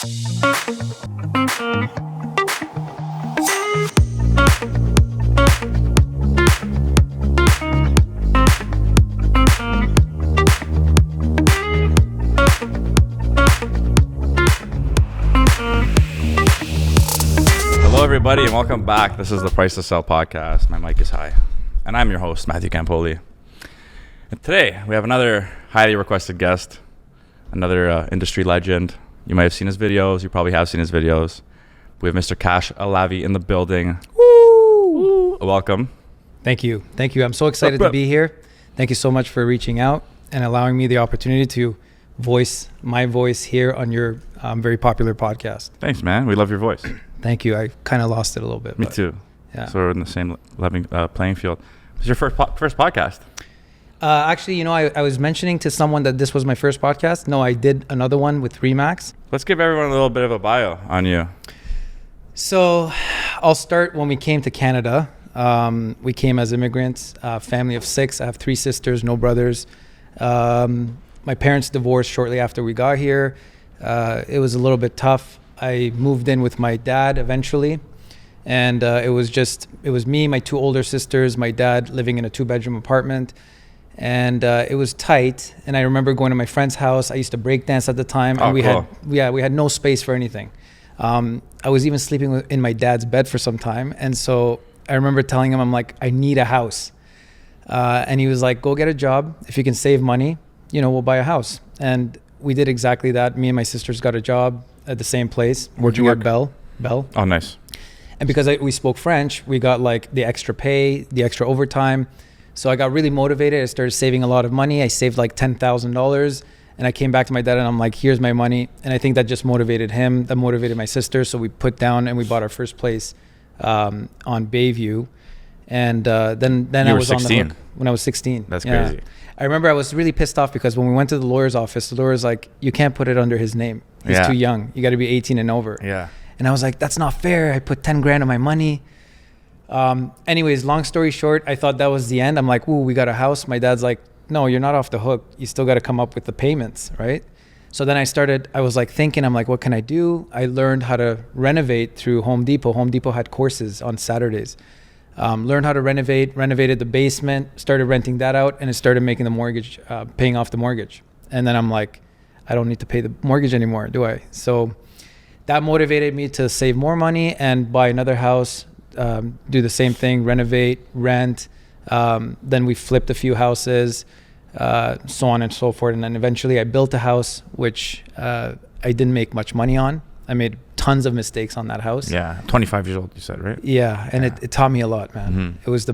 Hello, everybody, and welcome back. This is the Price to Sell podcast. My mic is high, and I'm your host, Matthew Campoli. And today, we have another highly requested guest, another industry legend. You might have seen his videos. You probably have seen his videos. We have Mr. Kash Alavi in the building. Woo! Welcome. Thank you. Thank you. I'm so excited to be here. Thank you so much for reaching out and allowing me the opportunity to voice my voice here on your very popular podcast. Thanks, man. We love your voice. Thank you. I kind of lost it a little bit. Me too. Yeah. So we're in the same playing field. This is your first podcast? Actually, you know, I was mentioning to someone that this was my first podcast. No, I did another one with Remax. Let's give everyone a little bit of a bio on you. So I'll start when we came to Canada. We came as immigrants, family of 6. I have 3 sisters, no brothers. My parents divorced shortly after we got here. It was a little bit tough. I moved in with my dad eventually. And it was me, my 2 older sisters, my dad living in a 2-bedroom apartment. And it was tight. And I remember going to my friend's house. I used to break dance at the time. And we had no space for anything. I was even sleeping in my dad's bed for some time. And so I remember telling him, I'm like, I need a house. And he was like, go get a job. If you can save money, you know, we'll buy a house. And we did exactly that. Me and my sisters got a job at the same place. Where'd you work? Bell. Oh, nice. And because we spoke French, we got like the extra pay, the extra overtime. So I got really motivated. I started saving a lot of money. I saved like $10,000. And I came back to my dad and I'm like, here's my money. And I think that just motivated him. That motivated my sister. So we put down and we bought our first place on Bayview. And then I was 16. On the hook when I was 16. That's crazy. I remember I was really pissed off because when we went to the lawyer's office, the lawyer's like, you can't put it under his name. He's too young. You got to be 18 and over. Yeah. And I was like, that's not fair. I put 10 grand of my money. Anyways, long story short, I thought that was the end. I'm like, ooh, we got a house. My dad's like, no, you're not off the hook. You still got to come up with the payments, right? So then I was like thinking, I'm like, what can I do? I learned how to renovate through Home Depot. Home Depot had courses on Saturdays. Learned how to renovated the basement, started renting that out, and it started making the mortgage, paying off the mortgage. And then I'm like, I don't need to pay the mortgage anymore, do I? So that motivated me to save more money and buy another house, do the same thing, renovate, rent. Then we flipped a few houses, so on and so forth. And then eventually I built a house, which I didn't make much money on. I made tons of mistakes on that house. Yeah, 25 years old, you said, right? Yeah, and it taught me a lot, man. Mm-hmm. It was the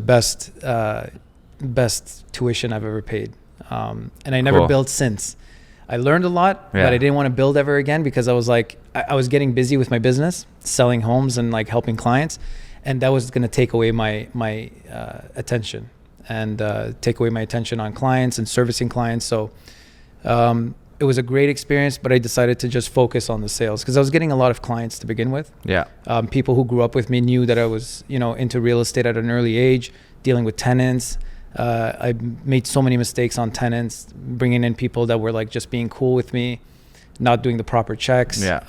best tuition I've ever paid. And I never built since. I learned a lot, but I didn't want to build ever again because I was like, I was getting busy with my business, selling homes and like helping clients. And that was going to take away my attention and take away my attention on clients and servicing clients. So it was a great experience, but I decided to just focus on the sales because I was getting a lot of clients to begin with. Yeah. People who grew up with me knew that I was, you know, into real estate at an early age, dealing with tenants. I made so many mistakes on tenants, bringing in people that were like just being cool with me, not doing the proper checks. Yeah.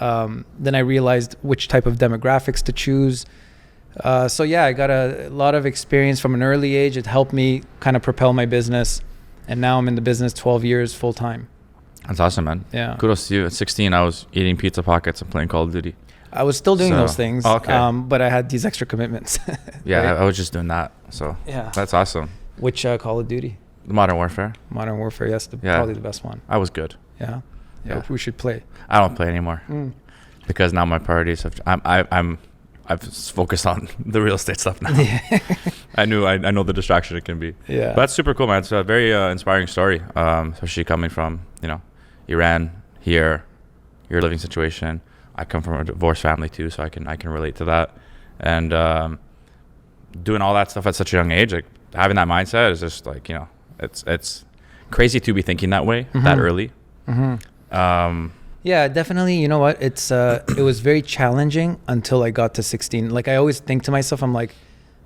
Then I realized which type of demographics to choose. So yeah, I got a lot of experience from an early age. It helped me kind of propel my business. And now I'm in the business 12 years full time. That's awesome, man. Yeah. Kudos to you. At 16, I was eating pizza pockets and playing Call of Duty. I was still doing those things, but I had these extra commitments. Yeah, right? I was just doing that. So yeah, that's awesome. Which Call of Duty? Modern Warfare. Modern Warfare, yes, probably the best one. I was good. Yeah. We should play. I don't play anymore because now my priorities have. I've focused on the real estate stuff now. Yeah. I know the distraction it can be. Yeah. But that's super cool, man. It's a very inspiring story, especially coming from, you know, Iran here, your living situation. I come from a divorced family too, so I can relate to that. And doing all that stuff at such a young age, like having that mindset is just like, you know, it's crazy to be thinking that way that early. Mm-hmm. Yeah, definitely. You know what? It was very challenging until I got to 16. Like I always think to myself, I'm like,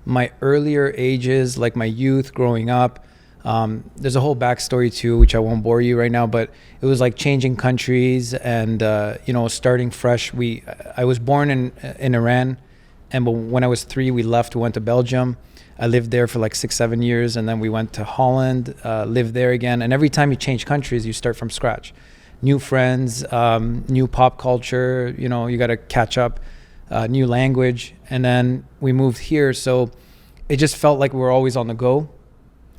my earlier ages, like my youth growing up, There's a whole backstory too, which I won't bore you right now, but it was like changing countries and, starting fresh. I was born in Iran, and when I was 3, we left, we went to Belgium. I lived there for like 6-7 years, and then we went to Holland, lived there again. And every time you change countries, you start from scratch. New friends, new pop culture, you got to catch up, new language. And then we moved here. So it just felt like we were always on the go,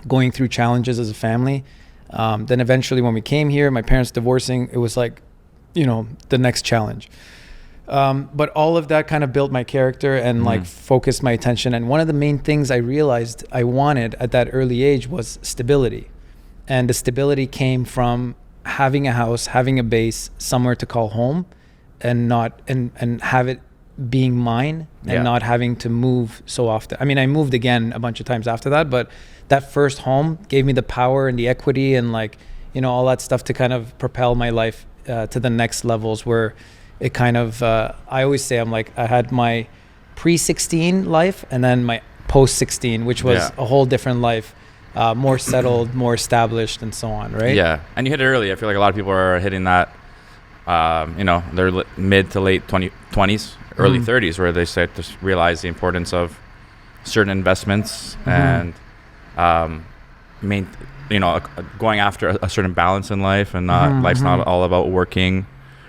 going through challenges as a family. Then eventually when we came here, my parents divorcing, it was like, the next challenge. But all of that kind of built my character and like focused my attention. And one of the main things I realized I wanted at that early age was stability. And the stability came from having a house, having a base, somewhere to call home, and have it being mine and not having to move so often. I mean, I moved again a bunch of times after that, but that first home gave me the power and the equity and like, all that stuff to kind of propel my life to the next levels where it kind of, I always say I had my pre-16 life and then my post-16, which was a whole different life, more settled, more established, and so on, right? Yeah, and you hit it early. I feel like a lot of people are hitting that, their mid to late 20s, early 30s, where they start to realize the importance of certain investments and going after a certain balance in life, and not life's not all about working.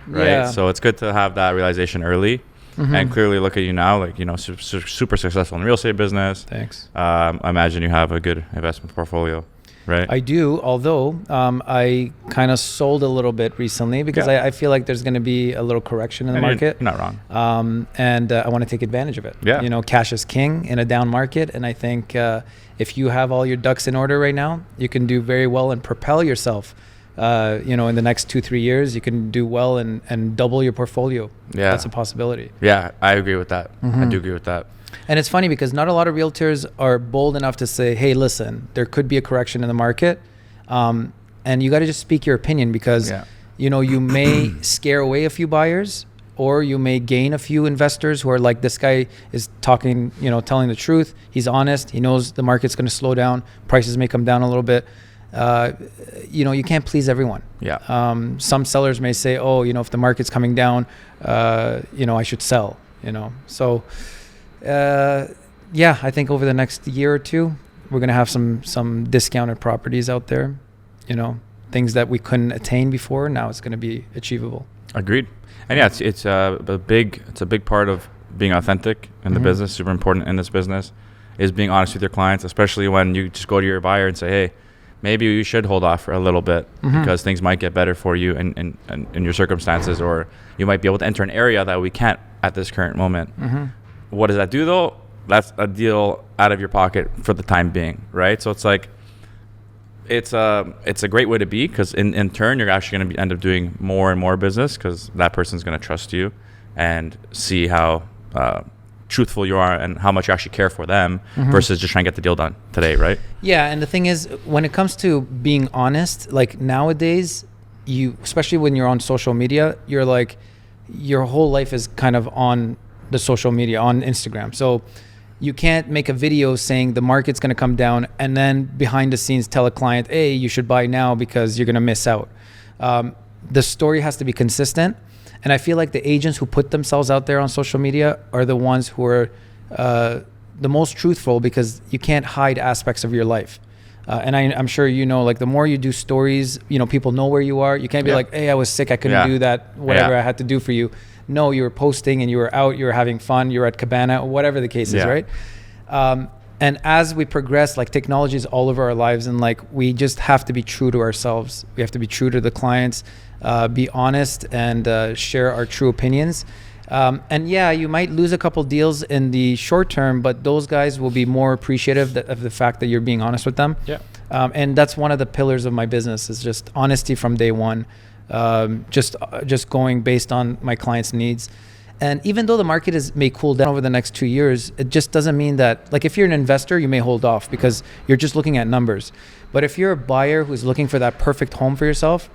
Right. Yeah. So it's good to have that realization early and clearly look at you now, like, super successful in the real estate business. Thanks. I imagine you have a good investment portfolio, right? I do. Although I kind of sold a little bit recently because I feel like there's going to be a little correction in the market. You're not wrong. And I want to take advantage of it. Yeah. Cash is king in a down market. And I think if you have all your ducks in order right now, you can do very well and propel yourself. In the next 2-3 years, you can do well and double your portfolio. Yeah. That's a possibility. Yeah, I agree with that. I do agree with that. And it's funny because not a lot of realtors are bold enough to say, hey, listen, there could be a correction in the market. And you got to just speak your opinion because, you may scare away a few buyers, or you may gain a few investors who are like, this guy is talking, telling the truth. He's honest. He knows the market's going to slow down. Prices may come down a little bit. You can't please everyone. Yeah. Some sellers may say, oh, if the market's coming down, I should sell, So, I think over the next year or two, we're going to have some discounted properties out there, things that we couldn't attain before. Now it's going to be achievable. Agreed. And yeah, it's a big part of being authentic in the business. Super important in this business is being honest with your clients, especially when you just go to your buyer and say, hey, maybe you should hold off for a little bit because things might get better for you and in your circumstances, or you might be able to enter an area that we can't at this current moment. What does that do though? That's a deal out of your pocket for the time being, right? So it's like, it's a great way to be, because in turn, you're actually going to end up doing more and more business because that person's going to trust you and see how truthful you are and how much you actually care for them versus just trying to get the deal done today, right? Yeah, and the thing is, when it comes to being honest, like nowadays, especially when you're on social media, you're like, your whole life is kind of on the social media, on Instagram. So you can't make a video saying the market's going to come down and then behind the scenes tell a client, hey, you should buy now because you're going to miss out. The story has to be consistent. And I feel like the agents who put themselves out there on social media are the ones who are the most truthful, because you can't hide aspects of your life. And I'm sure like the more you do stories, people know where you are. You can't be like, hey, I was sick, I couldn't do that, whatever I had to do for you. No, you were posting and you were out, you were having fun, you were at Cabana, whatever the case is, right? And as we progress, like technology is all over our lives, and like we just have to be true to ourselves. We have to be true to the clients, be honest, and share our true opinions. And yeah, you might lose a couple deals in the short term, but those guys will be more appreciative of the fact that you're being honest with them. Yeah. And that's one of the pillars of my business, is just honesty from day one. Just going based on my clients' needs. And even though the market may cool down over the next 2 years, it just doesn't mean that, like, if you're an investor, you may hold off because you're just looking at numbers. But if you're a buyer who's looking for that perfect home for yourself,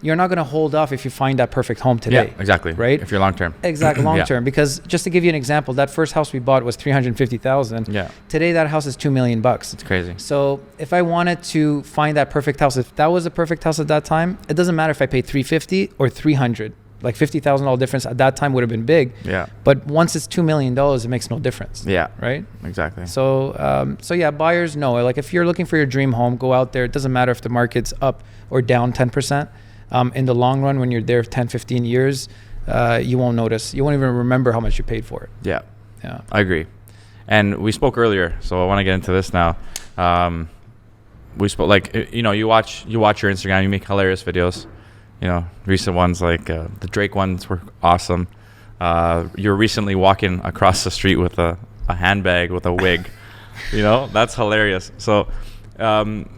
you're not going to hold off if you find that perfect home today. Yeah, exactly. Right? If you're long term. Exactly, long term. Because just to give you an example, that first house we bought was $350,000. Yeah. Today that house is $2 million. It's crazy. So if I wanted to find that perfect house, if that was a perfect house at that time, it doesn't matter if I paid $350 or $300. Like $50,000 difference at that time would have been big. Yeah. But once it's $2 million, it makes no difference. Yeah. Right. Exactly. So, yeah, buyers know. Like if you're looking for your dream home, go out there. It doesn't matter if the market's up or down 10%. In the long run, when you're there 10, 15 years, you won't notice. You won't even remember how much you paid for it. Yeah. Yeah. I agree. And we spoke earlier, so I want to get into this now. We spoke, like, you watch your Instagram, you make hilarious videos. Recent ones like the Drake ones were awesome. You're recently walking across the street with a handbag with a wig. That's hilarious. So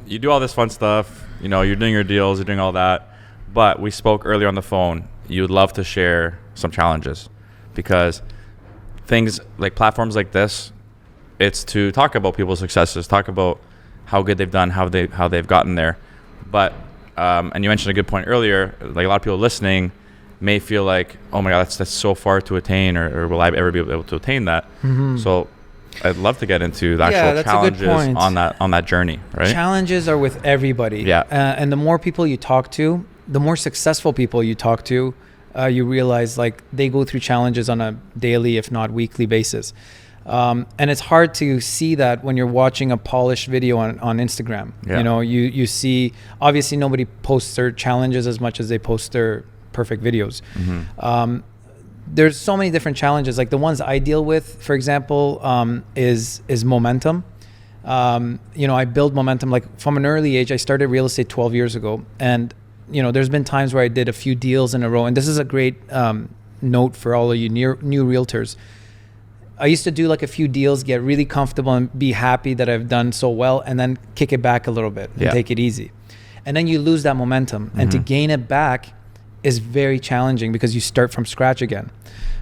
you do all this fun stuff. You're doing your deals, you're doing all that. But we spoke earlier on the phone. You would love to share some challenges, because things like platforms like this, it's to talk about people's successes, talk about how good they've done, how they've gotten there. But and you mentioned a good point earlier, like a lot of people listening may feel like, oh my God, that's so far to attain, or will I ever be able to attain that? Mm-hmm. So I'd love to get into the actual challenges on that journey, right? Challenges are with everybody. Yeah. And the more people you talk to, the more successful people you talk to, you realize like they go through challenges on a daily, if not weekly basis. And it's hard to see that when you're watching a polished video on Instagram. Yeah. You see, obviously nobody posts their challenges as much as they post their perfect videos. Mm-hmm. There's so many different challenges. Like the ones I deal with, for example, is momentum. I build momentum. Like from an early age, I started real estate 12 years ago. And, there's been times where I did a few deals in a row. And this is a great note for all of you new realtors. I used to do like a few deals, get really comfortable and be happy that I've done so well, and then kick it back a little bit and take it easy. And then you lose that momentum. Mm-hmm. And to gain it back is very challenging because you start from scratch again.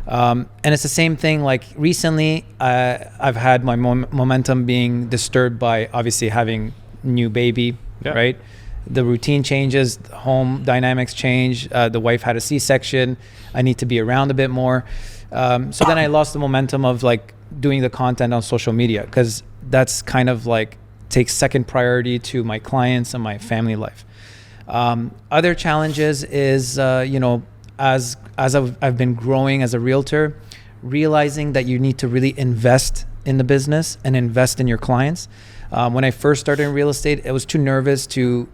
And it's the same thing. Like recently, I've had my momentum being disturbed by obviously having new baby, right? The routine changes, the home dynamics change. The wife had a C-section. I need to be around a bit more. So then I lost the momentum of like doing the content on social media, because that's kind of like takes second priority to my clients and my family life. Other challenges is, as I've been growing as a realtor, realizing that you need to really invest in the business and invest in your clients. When I first started in real estate, I was too nervous to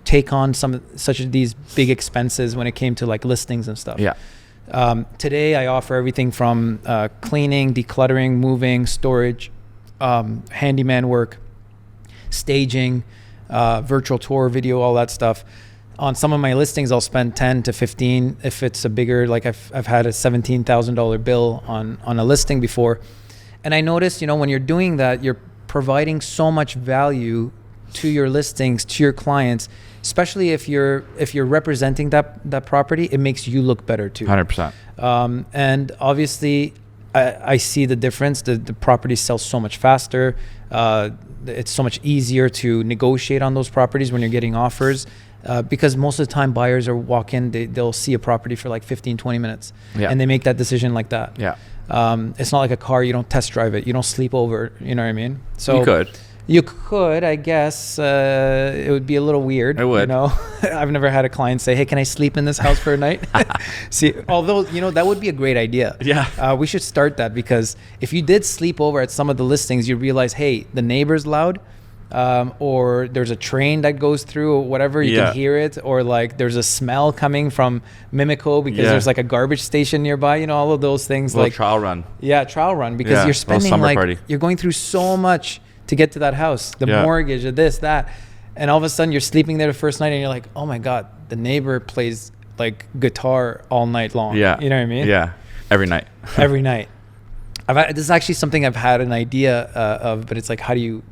take on such of these big expenses when it came to like listings and stuff. Yeah. Today I offer everything from cleaning, decluttering, moving, storage, handyman work, staging, virtual tour, video, all that stuff. On some of my listings, I'll spend 10 to 15. If it's a bigger, like I've had a $17,000 bill on a listing before. And I noticed, when you're doing that, you're providing so much value to your listings, to your clients, especially if you're representing that property. It makes you look better too. 100%. And obviously I see the difference. The properties sell so much faster. It's so much easier to negotiate on those properties when you're getting offers, because most of the time buyers are they'll see a property for like 15, 20 minutes and they make that decision like that. Yeah. It's not like a car. You don't test drive it. You don't sleep over. You know what I mean? So you could, I guess. It would be a little weird. It would. I've never had a client say, "Hey, can I sleep in this house for a night?" See, although that would be a great idea. Yeah. We should start that, because if you did sleep over at some of the listings, you realize, hey, the neighbor's loud, or there's a train that goes through, or whatever, you can hear it, or like there's a smell coming from Mimico because there's like a garbage station nearby. All of those things. Like trial run. Yeah, trial run, because you're spending you're going through so much to get to that house, the mortgage, or this, that. And all of a sudden you're sleeping there the first night and you're like, oh my God, the neighbor plays like guitar all night long. Yeah. You know what I mean? Yeah. Every night. Every night. This is actually something I've had an idea of, but it's like, how do you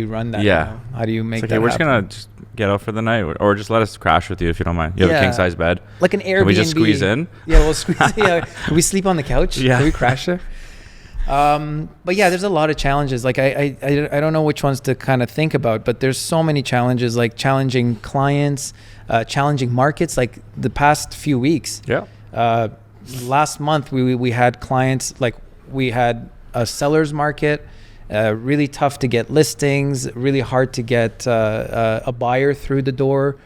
run that? Yeah. How do you make that happen? We're just going to get out for the night, or just let us crash with you if you don't mind. You have a king size bed. Like an Airbnb. Can we just squeeze in? Yeah, we'll squeeze. Can we sleep on the couch? Yeah. Can we crash there? But yeah, there's a lot of challenges. Like I don't know which ones to kind of think about, but there's so many challenges, like challenging clients, challenging markets. Like the past few weeks, last month we had clients, like we had a seller's market, really tough to get listings, really hard to get a buyer through the door,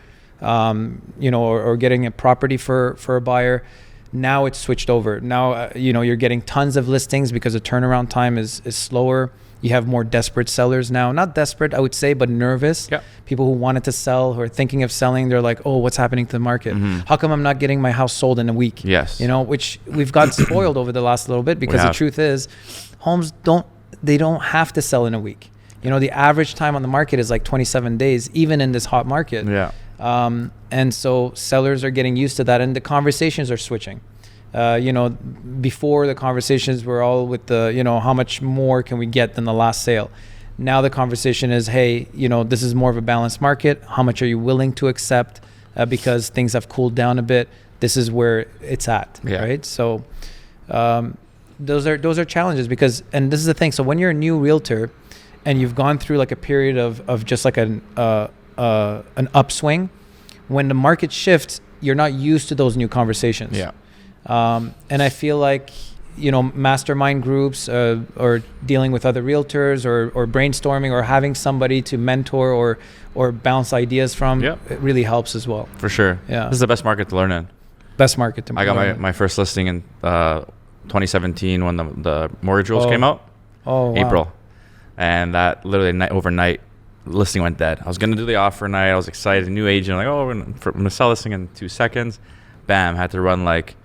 or getting a property for a buyer. Now it's switched over. Now, you're getting tons of listings because the turnaround time is slower. You have more desperate sellers now. Not desperate, I would say, but nervous. Yeah. People who wanted to sell, who are thinking of selling, they're like, oh, what's happening to the market? Mm-hmm. How come I'm not getting my house sold in a week? Yes. Which we've got spoiled over the last little bit, because the truth is, homes don't have to sell in a week. The average time on the market is like 27 days, even in this hot market. Yeah. And so sellers are getting used to that, and the conversations are switching. Before, the conversations were all with the, how much more can we get than the last sale? Now the conversation is, hey, this is more of a balanced market. How much are you willing to accept? Because things have cooled down a bit. This is where it's at, right? So those are challenges, because, and this is the thing. So when you're a new realtor and you've gone through like a period of just like an upswing, when the market shifts, you're not used to those new conversations. Yeah. And I feel like, mastermind groups, or dealing with other realtors, or brainstorming, or having somebody to mentor or bounce ideas from, it really helps as well. For sure. Yeah. This is the best market to learn in. Best market to learn in. I got my first listing in 2017 when the mortgage rules came out. Oh, wow. April. And that literally overnight, listing went dead. I was going to do the offer night. I was excited. New agent, like, I'm going to sell this thing in 2 seconds. Bam. Had to run like,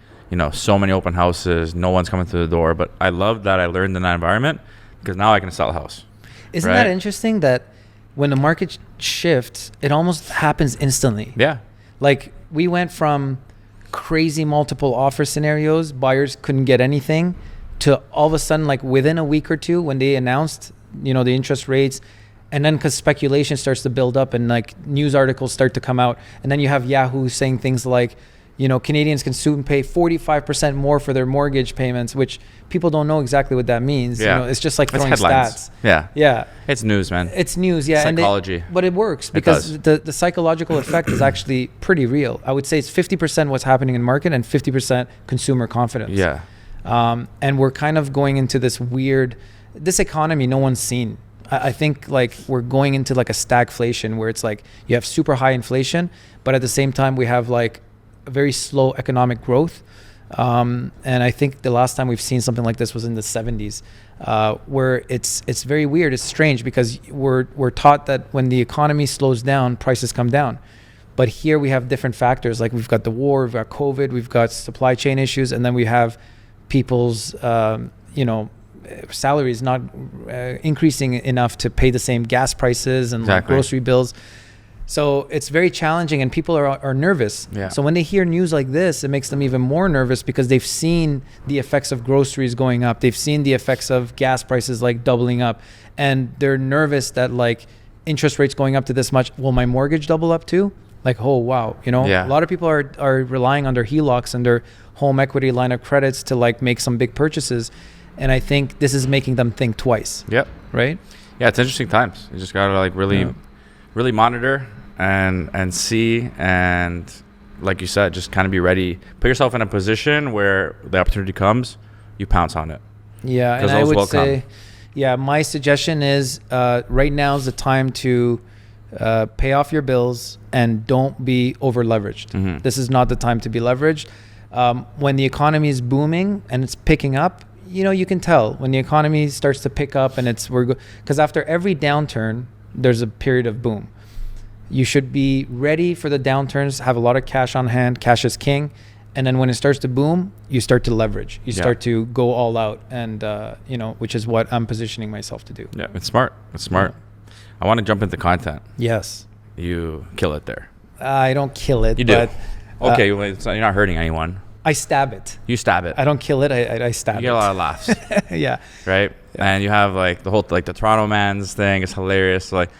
so many open houses. No one's coming through the door. But I love that I learned in that environment, because now I can sell a house. Isn't that interesting that when the market shifts, it almost happens instantly? Yeah. Like we went from crazy multiple offer scenarios, buyers couldn't get anything, to all of a sudden, like within a week or two, when they announced, the interest rates, and then because speculation starts to build up and like news articles start to come out, and then you have Yahoo saying things like, Canadians can soon pay 45% more for their mortgage payments, which people don't know exactly what that means. Yeah. It's just like throwing headlines. Stats. Yeah. Yeah. It's news, man. It's news, yeah. Psychology. But it works, because the psychological effect is actually pretty real. I would say it's 50% what's happening in market and 50% consumer confidence. Yeah. And we're kind of going into this economy no one's seen. I think like we're going into like a stagflation, where it's like you have super high inflation, but at the same time we have like a very slow economic growth. And I think the last time we've seen something like this was in the 70s, where it's very weird. It's strange, because we're taught that when the economy slows down, prices come down. But here we have different factors. Like we've got the war, we've got COVID, we've got supply chain issues, and then we have people's, salaries not increasing enough to pay the same gas prices and like grocery bills. So it's very challenging, and people are nervous. Yeah. So when they hear news like this, it makes them even more nervous, because they've seen the effects of groceries going up. They've seen the effects of gas prices like doubling up, and they're nervous that like interest rates going up to this much, will my mortgage double up too? Like, oh, wow. A lot of people are relying on their HELOCs and their home equity line of credits to like make some big purchases. And I think this is making them think twice. Yep. Right? Yeah, it's interesting times. You just got to like really monitor and see, and like you said, just kind of be ready. Put yourself in a position where the opportunity comes, you pounce on it. Yeah, and I would say, my suggestion is right now is the time to pay off your bills and don't be over leveraged. Mm-hmm. This is not the time to be leveraged. When the economy is booming and it's picking up, you can tell when the economy starts to pick up, and because after every downturn, there's a period of boom. You should be ready for the downturns, have a lot of cash on hand. Cash is king. And then when it starts to boom, you start to leverage. You start to go all out, and which is what I'm positioning myself to do. Yeah, it's smart. It's smart. Yeah. I want to jump into content. Yes. You kill it there. I don't kill it. You do. But, okay, well, you're not hurting anyone. I stab it. You stab it. I don't kill it. I stab it. You get a lot of laughs. Yeah. Right? Yeah. And you have like the whole, like the Toronto man's thing is hilarious. So, like,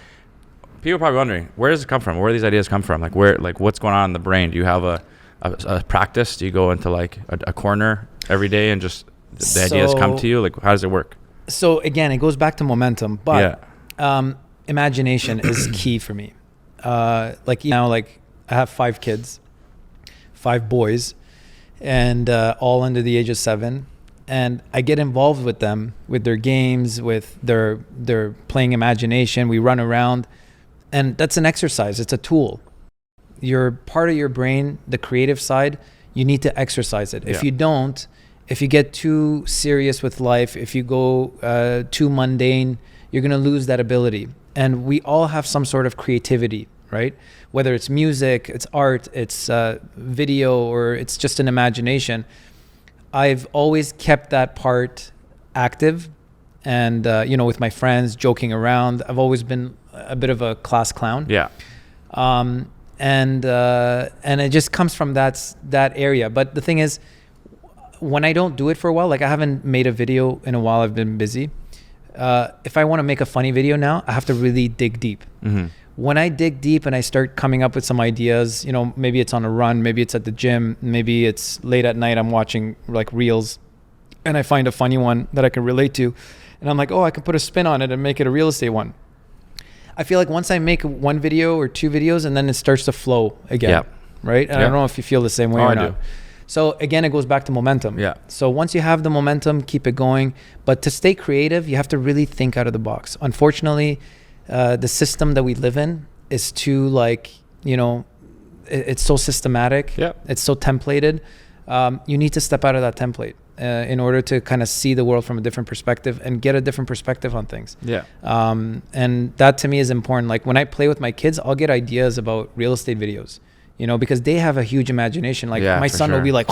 people are probably wondering, where does it come from? Where do these ideas come from? Like, what's going on in the brain? Do you have a practice? Do you go into like a corner every day and just the ideas come to you? Like, how does it work? So again, it goes back to momentum, but imagination is key for me. Like now, like I have 5 kids, 5 boys, and all under the age of 7. And I get involved with them, with their games, with their playing imagination. We run around, and that's an exercise. It's a tool. Your part of your brain, the creative side, you need to exercise it. If you don't, if you get too serious with life, if you go too mundane, you're going to lose that ability. And we all have some sort of creativity, right? Whether it's music, it's art, it's video, or it's just an imagination. I've always kept that part active, and with my friends, joking around. I've always been a bit of a class clown. And it just comes from that area. But the thing is, when I don't do it for a while, like I haven't made a video in a while, I've been busy. If I want to make a funny video now, I have to really dig deep. Mm-hmm. When I dig deep and I start coming up with some ideas, maybe it's on a run, maybe it's at the gym, maybe it's late at night, I'm watching like reels, and I find a funny one that I can relate to, and I'm like, oh, I can put a spin on it and make it a real estate one. I feel like once I make 1 video or 2 videos, and then it starts to flow again, right? And I don't know if you feel the same way or not. So again, it goes back to momentum. So once you have the momentum, keep it going. But to stay creative, you have to really think out of the box. Unfortunately, the system that we live in is too it's so systematic. It's so templated. You need to step out of that template in order to kind of see the world from a different perspective and get a different perspective on things. And that to me is important. Like when I play with my kids, I'll get ideas about real estate videos, because they have a huge imagination. Like my son will be like,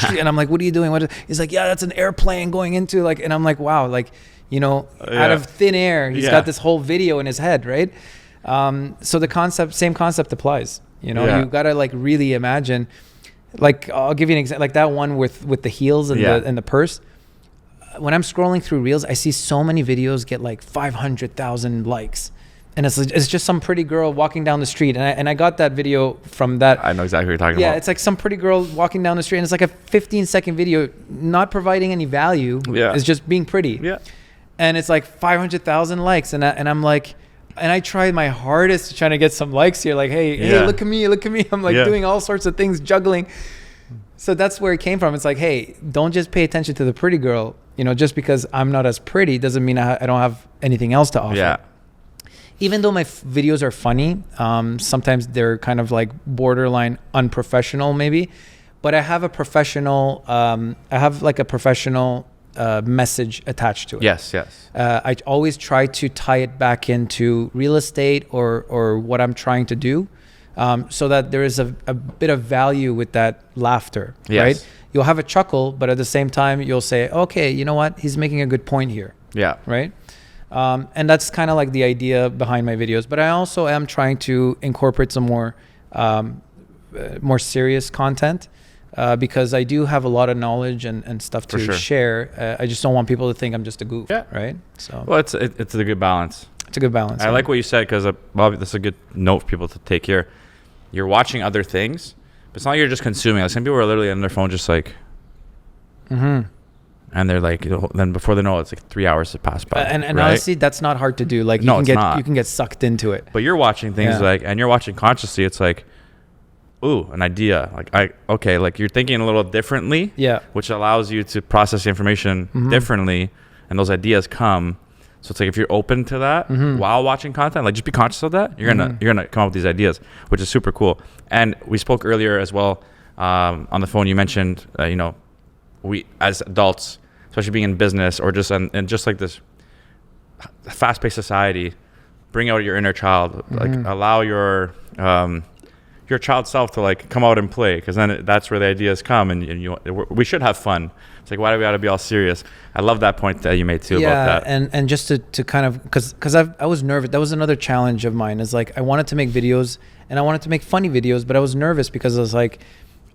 and I'm like, what are you doing? He's like, that's an airplane going into like, and I'm like, wow, like, out of thin air, he's got this whole video in his head, right? So the same concept applies. You got to like really imagine. Like I'll give you an example, like that one with the heels and the purse. When I'm scrolling through reels, I see so many videos get like 500,000 likes, and it's just some pretty girl walking down the street. And I got that video from that. I know exactly what you're talking about. Yeah, it's like some pretty girl walking down the street, and it's like a 15-second video, not providing any value. It's just being pretty. And it's like 500,000 likes, and I'm like, and I tried my hardest to try to get some likes here. Like, hey, look at me. I'm like doing all sorts of things, juggling. So that's where it came from. It's like, hey, don't just pay attention to the pretty girl. Just because I'm not as pretty doesn't mean I don't have anything else to offer. Even though my videos are funny, sometimes they're kind of like borderline unprofessional maybe, but I have a professional, message attached to it. Yes. I always try to tie it back into real estate or what I'm trying to do, so that there is a bit of value with that laughter, right? You'll have a chuckle, but at the same time, you'll say, okay, you know what? He's making a good point here. Right? And that's kind of like the idea behind my videos. But I also am trying to incorporate some more serious content. Because I do have a lot of knowledge and stuff to share. I just don't want people to think I'm just a goof, right? So it's a good balance. It's a good balance. I like what you said, because this is a good note for people to take here. You're watching other things, but it's not like you're just consuming. Like some people are literally on their phone just like, and they're like, then before they know it, it's like 3 hours to pass by. And right? Honestly, that's not hard to do. Like you can get sucked into it. But you're watching things and you're watching consciously. It's like, ooh, an idea. Like you're thinking a little differently, which allows you to process the information differently, and those ideas come. So it's like if you're open to that while watching content, like just be conscious of that, you're gonna come up with these ideas, which is super cool. And we spoke earlier as well on the phone. You mentioned we as adults, especially being in business or just and just like this fast-paced society, bring out your inner child, like allow your child self to like come out and play, because then that's where the ideas come, and we should have fun. It's like, why do we got to be all serious? I love that point that you made too about that. And just to kind of because I was nervous. That was another challenge of mine, is like I wanted to make videos and I wanted to make funny videos, but I was nervous because I was like,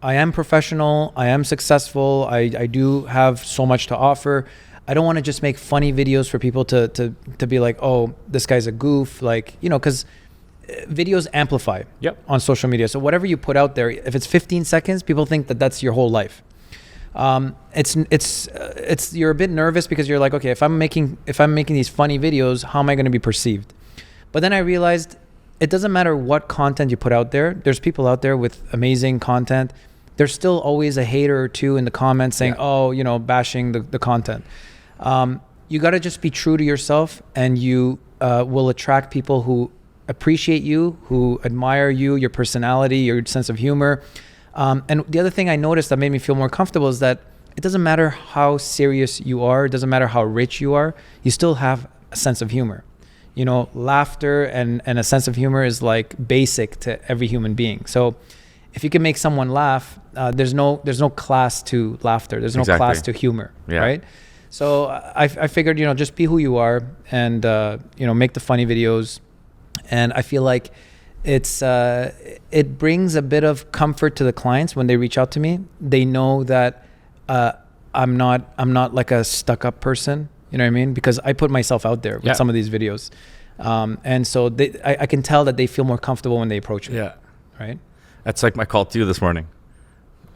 I am professional, I am successful, I do have so much to offer. I don't want to just make funny videos for people to be like, oh, this guy's a goof, like, because videos amplify on social media. So whatever you put out there, if it's 15 seconds, people think that that's your whole life. It's you're a bit nervous because you're like, okay, if I'm making these funny videos, how am I going to be perceived? But then I realized it doesn't matter what content you put out there. There's people out there with amazing content. There's still always a hater or two in the comments saying, bashing the content. You got to just be true to yourself, and you will attract people who appreciate you, who admire you, your personality, your sense of humor. And the other thing I noticed that made me feel more comfortable is that it doesn't matter how serious you are. It doesn't matter how rich you are. You still have a sense of humor. You know, laughter and a sense of humor is like basic to every human being. So if you can make someone laugh, there's no class to laughter. There's no class to humor, right? So I figured, just be who you are and, make the funny videos. And I feel like it brings a bit of comfort to the clients when they reach out to me. They know that I'm not like a stuck-up person. You know what I mean? Because I put myself out there with some of these videos. And so I can tell that they feel more comfortable when they approach me. Yeah. Right? That's like my call to you this morning.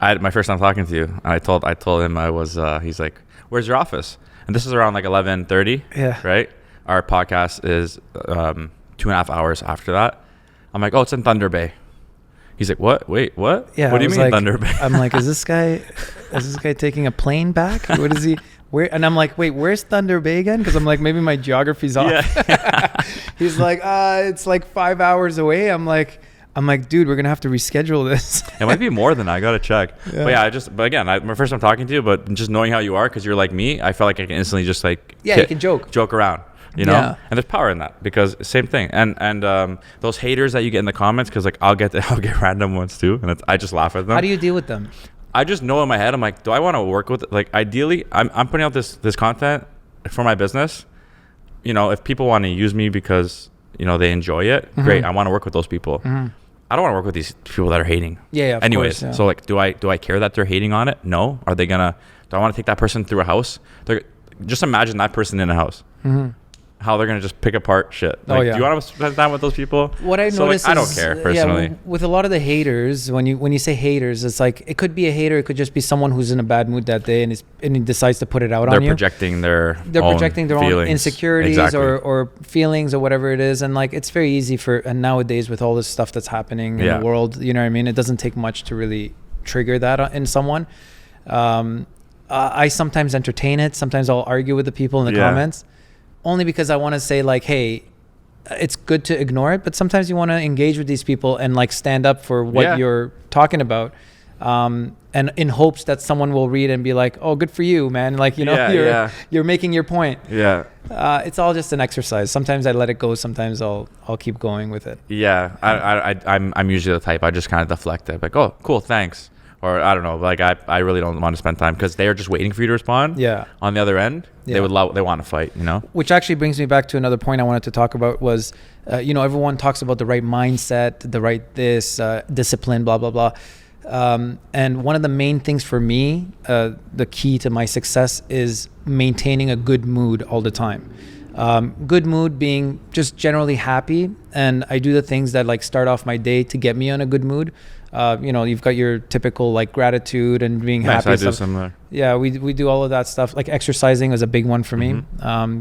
My first time talking to you. And I told him I was, he's like, where's your office? And this is around like 11:30. Yeah. Right? Our podcast is 2.5 hours after that. I'm like, oh, it's in Thunder Bay. He's like, what? Wait, what? Yeah. What do you mean Thunder Bay? I'm like, is this guy taking a plane back? What is he? Where? And I'm like, wait, where's Thunder Bay again? Because I'm like, maybe my geography's off. Yeah. He's like, it's like 5 hours away. I'm like, dude, we're gonna have to reschedule this. It might be more than that. I gotta check. Yeah. But again, my first time talking to you, but just knowing how you are, because you're like me, I felt like I can instantly just like you can joke around. And there's power in that, because same thing. And those haters that you get in the comments, because like I'll get random ones too, and I just laugh at them. How do you deal with them? I just know in my head, I'm like, do I want to work with, like, ideally I'm putting out this content for my business. If people want to use me because they enjoy it, great. I want to work with those people. I don't want to work with these people that are hating. Of anyways course, so like, do I care that they're hating on it? No. Do I want to take that person through a house? Just imagine that person in a house. How they're going to just pick apart shit. Like, do you want to spend time with those people? What I noticed I don't care personally. With a lot of the haters, when you say haters, it's like, it could be a hater. It could just be someone who's in a bad mood that day and he decides to put it out on you. They're projecting their own insecurities or feelings or whatever it is. And like, it's very easy and nowadays with all this stuff that's happening in the world, you know what I mean? It doesn't take much to really trigger that in someone. I sometimes entertain it. Sometimes I'll argue with the people in the comments. Only because I want to say like, hey, it's good to ignore it, but sometimes you want to engage with these people and like stand up for what you're talking about, and in hopes that someone will read and be like, oh, good for you, man. Like, you're making your point. Yeah. It's all just an exercise. Sometimes I let it go. Sometimes I'll keep going with it. Yeah. I'm usually the type, I just kind of deflect it. Like, oh, cool, thanks. Or I don't know, like I really don't want to spend time, because they are just waiting for you to respond. Yeah. On the other end, they want to fight. Which actually brings me back to another point I wanted to talk about was, everyone talks about the right mindset, the right discipline, blah blah blah, and one of the main things for me, the key to my success is maintaining a good mood all the time. Good mood being just generally happy, and I do the things that like start off my day to get me on a good mood. You've got your typical like gratitude and being happy. I do similar. Yeah, we do all of that stuff. Like exercising is a big one for me.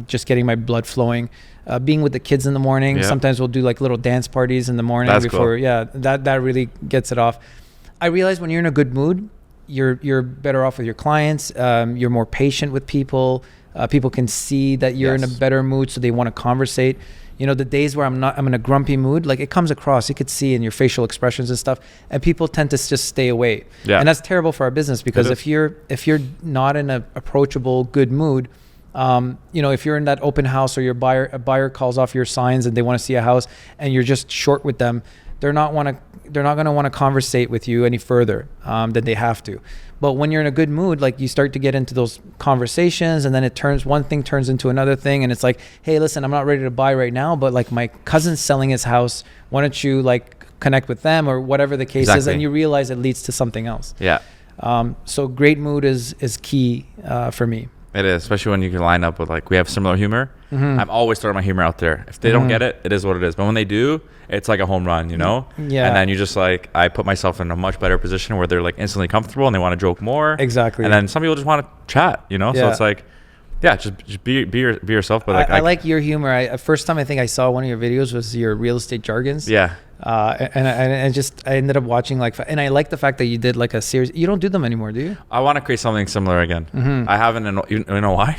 Just getting my blood flowing. Being with the kids in the morning. Sometimes we'll do like little dance parties in the morning. That's before. Cool. Yeah, that really gets it off. I realize when you're in a good mood, you're better off with your clients. You're more patient with people. People can see that you're in a better mood, so they want to conversate. The days where I'm in a grumpy mood, like it comes across. You could see in your facial expressions and stuff, and people tend to just stay away. Yeah. And that's terrible for our business, because if you're not in an approachable, good mood, if you're in that open house, or a buyer calls off your signs and they want to see a house, and you're just short with them, they're not going to want to conversate with you any further than they have to. But when you're in a good mood, like you start to get into those conversations, and then one thing turns into another thing, and it's like, hey, listen, I'm not ready to buy right now, but like my cousin's selling his house. Why don't you like connect with them, or whatever the case is, and you realize it leads to something else. Yeah. So great mood is key for me. It is, especially when you can line up with like, we have similar humor. I'm always throwing my humor out there. If they don't get it, it is what it is. But when they do, it's like a home run, you know? Yeah. And then you just like, I put myself in a much better position where they're like instantly comfortable and they want to joke more. Exactly. And then some people just want to chat, you know? So it's like, yeah, just be yourself. But like, I like your humor. First time I think I saw one of your videos was your real estate jargons. Yeah. And I ended up watching and I like the fact that you did like a series. You don't do them anymore, do you? I want to create something similar again. I haven't, you know why?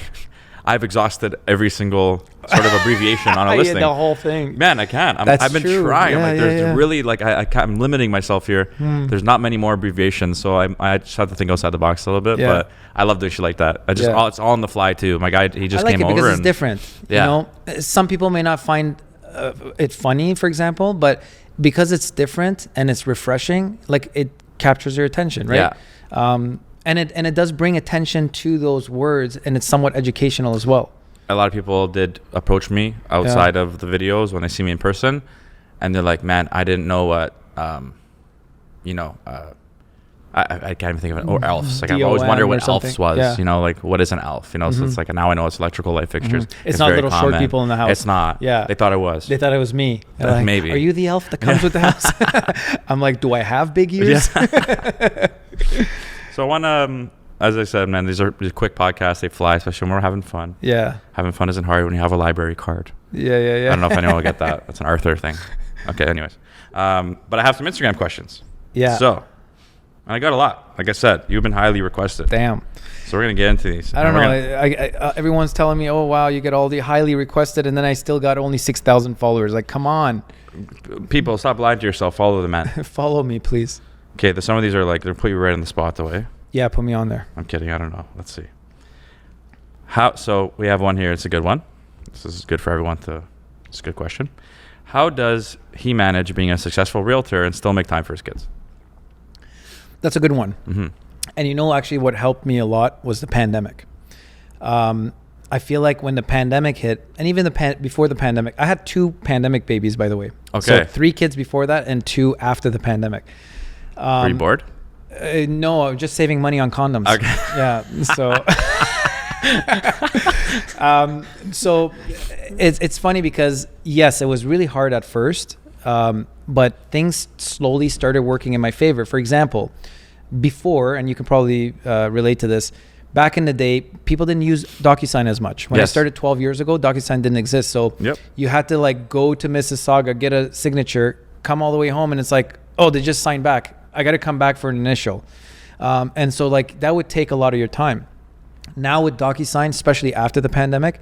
I've exhausted every every sort of abbreviation on a listing. The whole thing. Man, I can't. I've been trying. There's really like I'm limiting myself here. There's not many more abbreviations, so I just have to think outside the box a little bit. But I love doing shit like that. It's all on the fly too. My guy, he just came over. Because it's different. Yeah. You know, some people may not find it funny, for example, but because it's different and it's refreshing, like it captures your attention, right? Yeah. And it does bring attention to those words, and it's somewhat educational as well. A lot of people did approach me outside of the videos when they see me in person, and they're like, "Man, I didn't know what, I can't even think of it. Or elves. Like I've always wondered what elves was. Yeah. You know, like what is an elf? You know, so it's like now I know it's electrical light fixtures. It's not little common. Short people in the house. It's not. Yeah. They thought it was. They thought it was me. Like, maybe. Are you the elf that comes with the house? I'm like, do I have big ears? Yeah. So I want as I said, man, these quick podcasts. They fly, especially when we're having fun. Yeah. Having fun isn't hard when you have a library card. Yeah. I don't know if anyone will get that. That's an Arthur thing. Okay. Anyways, but I have some Instagram questions. Yeah. So. And I got a lot. Like I said, you've been highly requested. Damn. So we're going to get into these. I don't know. Everyone's telling me, oh, wow, you get all the highly requested, and then I still got only 6,000 followers. Like, come on. People, stop lying to yourself. Follow the man. Follow me, please. Okay, some of these are like, they'll put you right on the spot, though, eh? Yeah, put me on there. I'm kidding. I don't know. Let's see. So we have one here. It's a good one. This is good for everyone it's a good question. How does he manage being a successful realtor and still make time for his kids? That's a good one. And you know, actually what helped me a lot was the pandemic. I feel like when the pandemic hit, and even before the pandemic, I had 2 pandemic babies, by the way. Okay. So 3 kids before that and 2 after the pandemic. Were you bored? No, I was just saving money on condoms. Okay. Yeah. So, so it's funny because yes, it was really hard at first. But things slowly started working in my favor. For example, before, and you can probably relate to this, back in the day, people didn't use DocuSign as much. When I started 12 years ago, DocuSign didn't exist. So you had to like go to Mississauga, get a signature, come all the way home, and it's like, oh, they just signed back. I got to come back for an initial. And so like that would take a lot of your time. Now with DocuSign, especially after the pandemic,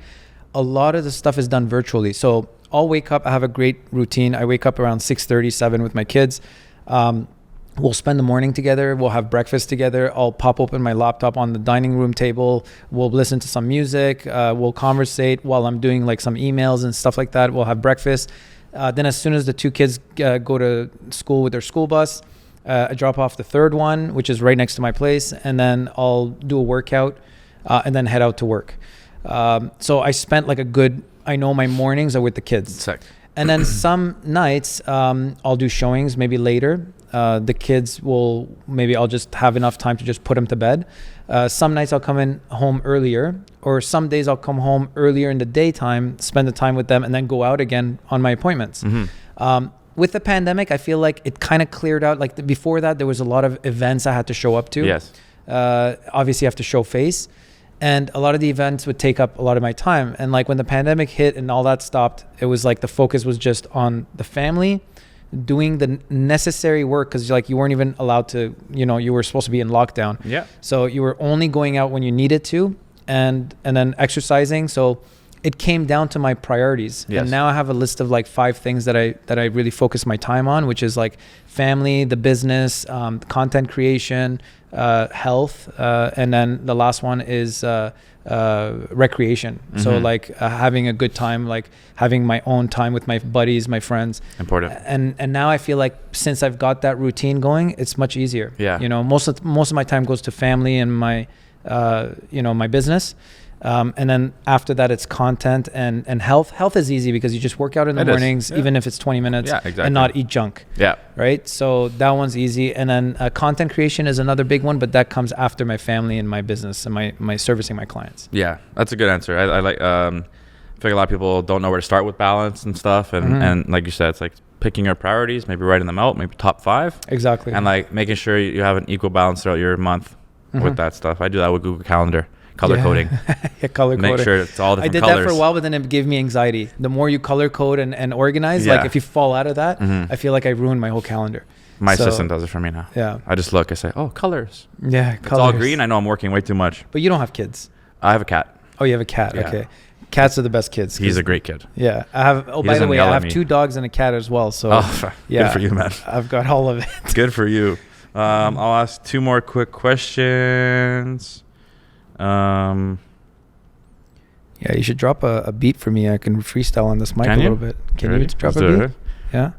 a lot of the stuff is done virtually. So I'll wake up. I have a great routine. I wake up around 6:30, 7 with my kids. We'll spend the morning together. We'll have breakfast together. I'll pop open my laptop on the dining room table. We'll listen to some music. We'll conversate while I'm doing like some emails and stuff like that. We'll have breakfast. Then as soon as the 2 kids go to school with their school bus, I drop off the 3rd one, which is right next to my place. And then I'll do a workout and then head out to work. So I spent like I know my mornings are with the kids. Sick. And then some nights I'll do showings maybe later. The kids I'll just have enough time to just put them to bed. Some nights I'll come in home earlier, or some days I'll come home earlier in the daytime, spend the time with them, and then go out again on my appointments. With the pandemic, I feel like it kind of cleared out. Like before that, there was a lot of events I had to show up to. Yes. Obviously, you have to show face. And a lot of the events would take up a lot of my time. And like when the pandemic hit and all that stopped, it was like the focus was just on the family, doing the necessary work, because like you weren't even allowed to, you were supposed to be in lockdown. Yeah. So you were only going out when you needed to, and then exercising. So it came down to my priorities. Yes. And now I have a list of like 5 things that I really focus my time on, which is like family, the business, content creation, health, and then the last one is recreation. So like having a good time, like having my own time with my buddies, my friends. Important. And now I feel like since I've got that routine going, it's much easier. Yeah. Most of my time goes to family and my my business. And then after that, it's content and health. Health is easy because you just work out in the mornings, even if it's 20 minutes, and not eat junk. Yeah. Right. So that one's easy. And then content creation is another big one, but that comes after my family and my business and my servicing my clients. Yeah, that's a good answer. I like I feel like a lot of people don't know where to start with balance and stuff. And like you said, it's like picking your priorities, maybe writing them out, maybe top 5. Exactly. And like making sure you have an equal balance throughout your month with that stuff. I do that with Google Calendar. Color coding. Color coding. Make sure it's all different colors. I did that for a while, but then it gave me anxiety. The more you color code and organize, like if you fall out of that, I feel like I ruined my whole calendar. My assistant does it for me now. Yeah. I just look, I say, oh, colors. Yeah, it's all green. I know I'm working way too much. But you don't have kids. I have a cat. Oh, you have a cat. Yeah. Okay. Cats are the best kids. He's a great kid. Yeah. I have, by the way, I have 2 dogs and a cat as well. So good for you, man. I've got all of it. Good for you. I'll ask 2 more quick questions. Yeah, you should drop a beat for me. I can freestyle on this mic a little bit. Can you drop a beat? Yeah.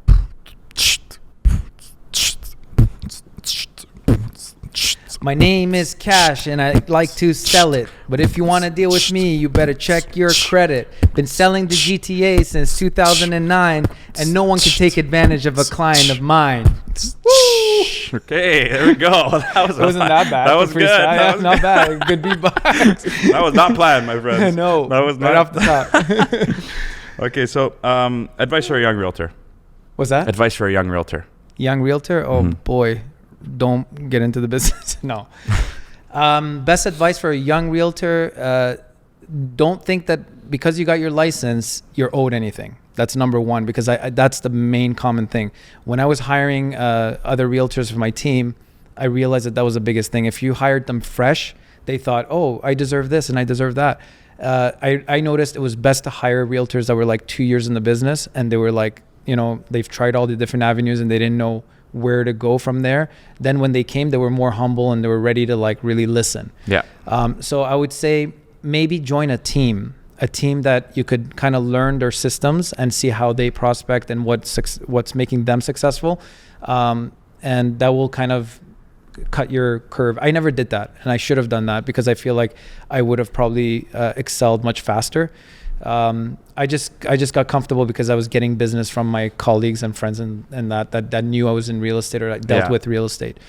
My name is Kash and I like to sell it. But if you want to deal with me, you better check your credit. Been selling the GTA since 2009 and no one can take advantage of a client of mine. Woo! Okay, there we go. That wasn't that bad. That was good. That was not bad. Good beatbox. That was not planned, my friends. No, that was right off the top. Okay, so advice for a young realtor. What's that? Advice for a young realtor. Young realtor? Oh boy, don't get into the business. No. Best advice for a young realtor, don't think that because you got your license, you're owed anything. That's number one, because that's the main common thing. When I was hiring other realtors for my team, I realized that was the biggest thing. If you hired them fresh, they thought, oh, I deserve this and I deserve that. I noticed it was best to hire realtors that were like 2 years in the business and they were like, they've tried all the different avenues and they didn't know where to go from there. Then when they came, they were more humble and they were ready to like really listen. Yeah. So I would say maybe join a team that you could kind of learn their systems and see how they prospect and what's making them successful. And that will kind of cut your curve. I never did that, and I should have done that because I feel like I would have probably excelled much faster. I just got comfortable because I was getting business from my colleagues and friends and that knew I was in real estate or I dealt with real estate.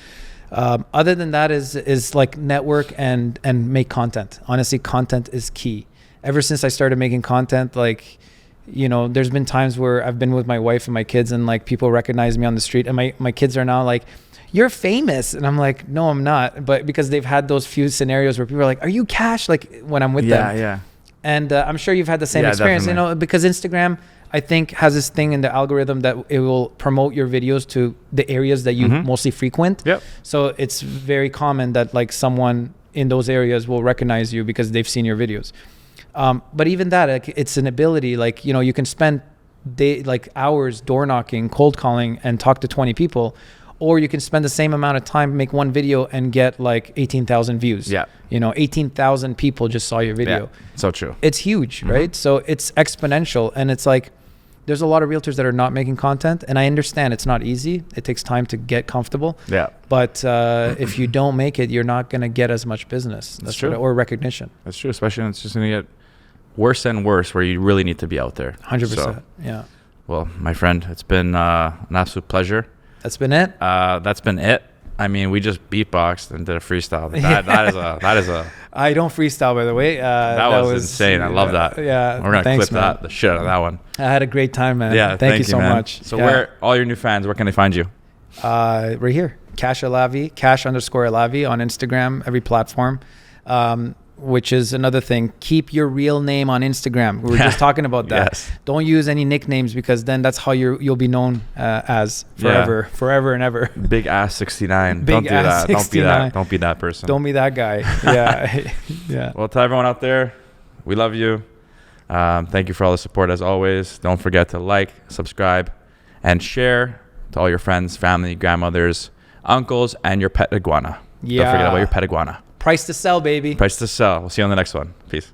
Other than that is like network and make content. Honestly, content is key. Ever since I started making content, like, there's been times where I've been with my wife and my kids and like people recognize me on the street and my kids are now like, you're famous. And I'm like, no, I'm not. But because they've had those few scenarios where people are like, are you Kash? Like when I'm with them. Yeah. And I'm sure you've had the same experience, definitely. Because Instagram, I think, has this thing in the algorithm that it will promote your videos to the areas that you mostly frequent. Yep. So it's very common that like someone in those areas will recognize you because they've seen your videos. But even that, like, it's an ability. Like, you can spend hours door knocking, cold calling, and talk to 20 people. Or you can spend the same amount of time, make one video and get like 18,000 views. Yeah. 18,000 people just saw your video. Yeah. So true. It's huge, right? So it's exponential. And it's like, there's a lot of realtors that are not making content. And I understand it's not easy. It takes time to get comfortable. Yeah. But if you don't make it, you're not going to get as much business. That's true. Or recognition. That's true. Especially when it's just going to get worse and worse where you really need to be out there. 100%. So, yeah. Well, my friend, it's been an absolute pleasure. That's been it. That's been it. I mean, we just beatboxed and did a freestyle. That is a. I don't freestyle, by the way. That was insane. I love that. Yeah. We're gonna clip the shit out of that one. I had a great time, man. Yeah. Thank you so much. So where all your new fans, where can they find you? Right here, Kash Alavi, Kash_Alavi on Instagram, every platform. Which is another thing. Keep your real name on Instagram. We were just talking about that. Yes. Don't use any nicknames because then that's how you'll be known as forever and ever. Big ass 69. Don't do that. 69. Don't be that person. Don't be that guy. Yeah. Yeah. Well, to everyone out there, we love you. Thank you for all the support as always. Don't forget to like, subscribe, and share to all your friends, family, grandmothers, uncles, and your pet iguana. Yeah. Don't forget about your pet iguana. Price to sell, baby. Price to sell. We'll see you on the next one. Peace.